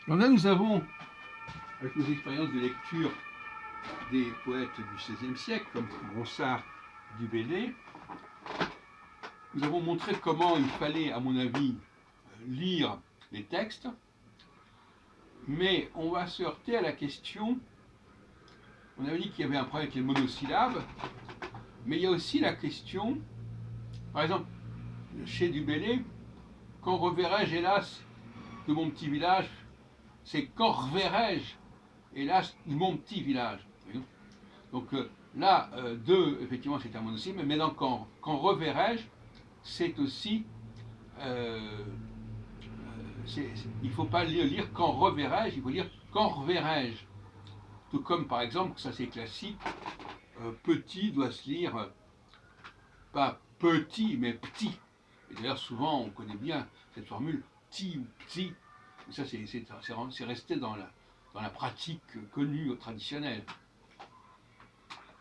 Alors là, nous avons, avec nos expériences de lecture des poètes du XVIe siècle, comme Ronsard, du Bellay, nous avons montré comment il fallait, à mon avis, lire les textes, mais on va se heurter à la question, on avait dit qu'il y avait un problème avec les monosyllabes, mais il y a aussi la question, par exemple, chez du Bellay, quand reverrai-je, hélas, de mon petit village, c'est quand reverrai-je, hélas, de mon petit village. Donc là, deux, effectivement, c'est un monosyllabe, mais dans quand reverrai-je, c'est aussi. Il ne faut pas lire quand reverrai-je, il faut lire quand reverrai-je. Tout comme, par exemple, ça c'est classique, petit doit se lire pas petit, mais petit. Et d'ailleurs, souvent, on connaît bien cette formule petit ou petit. Et ça, c'est resté dans la pratique connue, traditionnelle.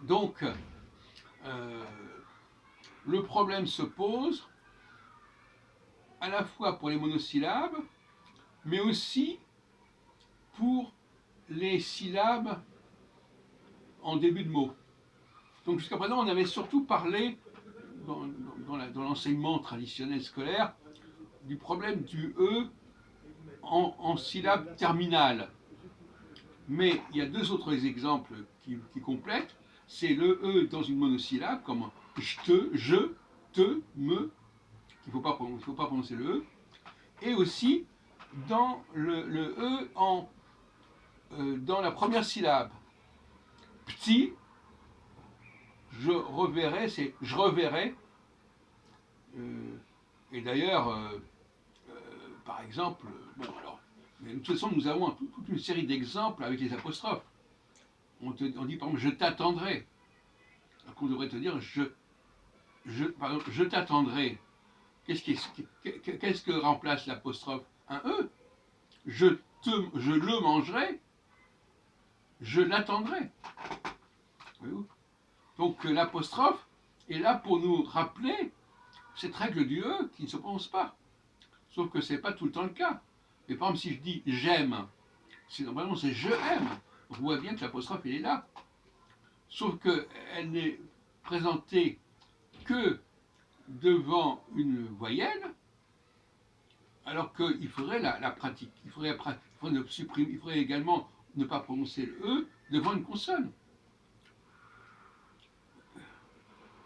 Donc, le problème se pose à la fois pour les monosyllabes, mais aussi pour les syllabes en début de mot. Donc jusqu'à présent, on avait surtout parlé, dans l'enseignement traditionnel scolaire, du problème du E en syllabe terminale. Mais il y a deux autres exemples qui complètent. C'est le E dans une monosyllabe, comme je, te, me, il ne faut pas prononcer le E, et aussi dans le E dans la première syllabe. Petit, je reverrai, c'est je reverrai. Et d'ailleurs, par exemple, bon alors, mais de toute façon, nous avons toute une série d'exemples avec les apostrophes. On dit par exemple je t'attendrai. Alors qu'on devrait te dire par exemple, je t'attendrai. Qu'est-ce que remplace l'apostrophe? Un E. Je le mangerai, je l'attendrai. Donc l'apostrophe est là pour nous rappeler cette règle du E qui ne se prononce pas. Sauf que ce n'est pas tout le temps le cas. Mais par exemple, si je dis j'aime, normalement c'est je aime. On voit bien que l'apostrophe elle est là. Sauf qu'elle n'est présentée que devant une voyelle, alors qu'il faudrait la pratique. Il faudrait également ne pas prononcer le E devant une consonne.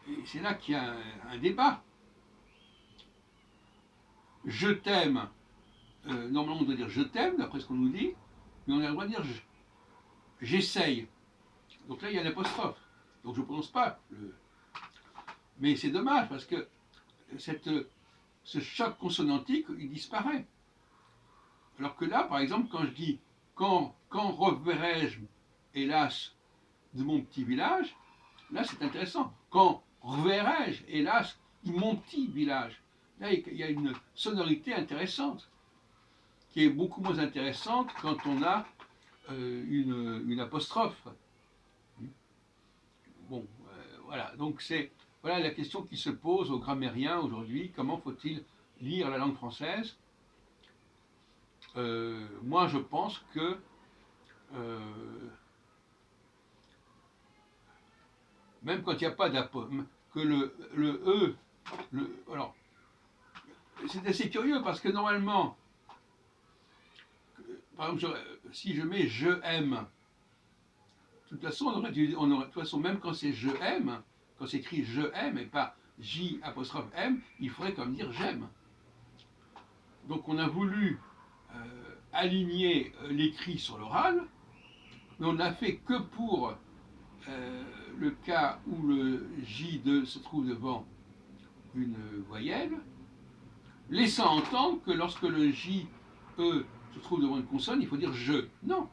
Et c'est là qu'il y a un débat. Je t'aime, normalement on doit dire je t'aime, d'après ce qu'on nous dit, mais on a le droit de dire j'essaye. Donc là il y a l'apostrophe. Donc je ne prononce pas le. Mais c'est dommage parce que ce choc consonantique, il disparaît. Alors que là, par exemple, quand je dis quand reverrai-je, hélas, de mon petit village, là c'est intéressant. Quand reverrai-je, hélas, de mon petit village. Là, il y a une sonorité intéressante, qui est beaucoup moins intéressante quand on a une apostrophe. Bon, voilà. Donc voilà la question qui se pose aux grammairiens aujourd'hui. Comment faut-il lire la langue française? Moi, je pense que même quand il n'y a pas d'apostrophe, que le E, alors, c'est assez curieux parce que normalement, par exemple, si je mets je aime, de toute façon, de toute façon, même quand c'est je aime, quand c'est écrit je aime et pas J apostrophe M, il faudrait comme dire j'aime. Donc on a voulu aligner l'écrit sur l'oral, mais on n'a fait que pour le cas où le J2 se trouve devant une voyelle, laissant entendre que lorsque le J-E se trouve devant une consonne, il faut dire je. Non.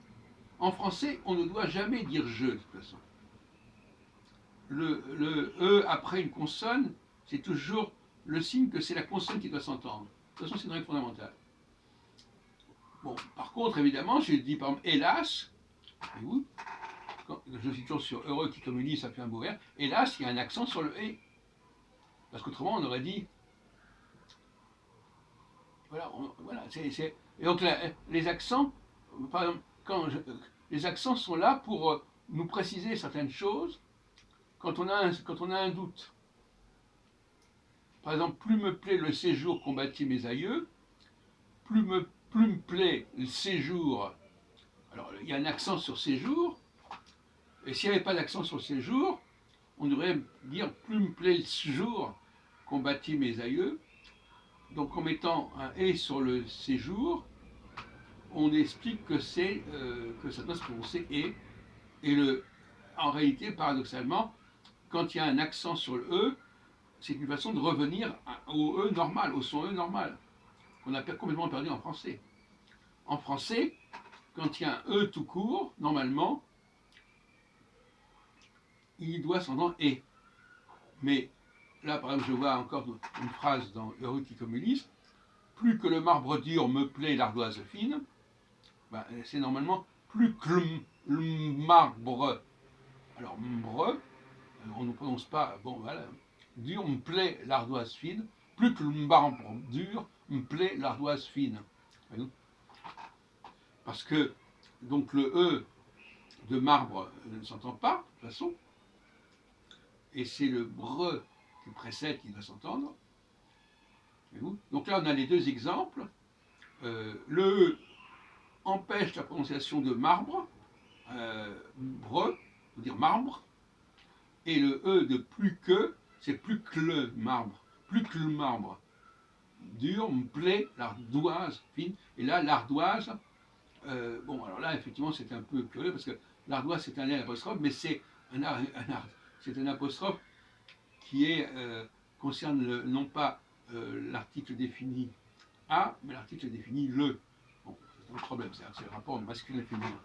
En français, on ne doit jamais dire je, de toute façon. Le E après une consonne, c'est toujours le signe que c'est la consonne qui doit s'entendre. De toute façon, c'est une règle fondamentale. Bon, par contre, évidemment, j'ai dit par exemple hélas, je suis toujours sur heureux qui communie, ça fait un beau verre. Hélas, il y a un accent sur le et. Parce qu'autrement, on aurait dit. Voilà, et donc les accents par exemple, les accents sont là pour nous préciser certaines choses quand on a un doute. Par exemple, plus me plaît le séjour qu'ont bâti mes aïeux, plus me plaît le séjour. Alors, il y a un accent sur séjour, et s'il n'y avait pas d'accent sur séjour, on devrait dire plus me plaît le séjour qu'ont bâti mes aïeux. Donc, en mettant un et sur le séjour, on explique que que ça doit se prononcer et en réalité, paradoxalement, quand il y a un accent sur le e, c'est une façon de revenir au e normal, au son e normal, qu'on a complètement perdu en français. En français, quand il y a un e tout court, normalement, il doit s'entendre et. Mais là, par exemple, je vois encore une phrase dans Heureux qui communiste, plus que le marbre dur me plaît l'ardoise fine, ben, c'est normalement plus que le marbre. Alors, mbre, on ne prononce pas, bon voilà, dur me plaît l'ardoise fine, plus que le marbre dur me plaît l'ardoise fine. Parce que, donc le E de marbre ne s'entend pas, de toute façon, et c'est le bre qui précède qui doit s'entendre. Donc là, on a les deux exemples. Le E empêche la prononciation de marbre, bre, veut dire marbre, et le E de plus que, c'est plus que le marbre, plus que le marbre. Dur, me plaît, l'ardoise fine, et là, l'ardoise, bon, alors là, effectivement, c'est un peu curieux, parce que l'ardoise, c'est un apostrophe, mais c'est c'est un apostrophe qui concerne non pas l'article défini à, mais l'article défini le. Bon, c'est un problème, c'est le rapport masculin et féminin.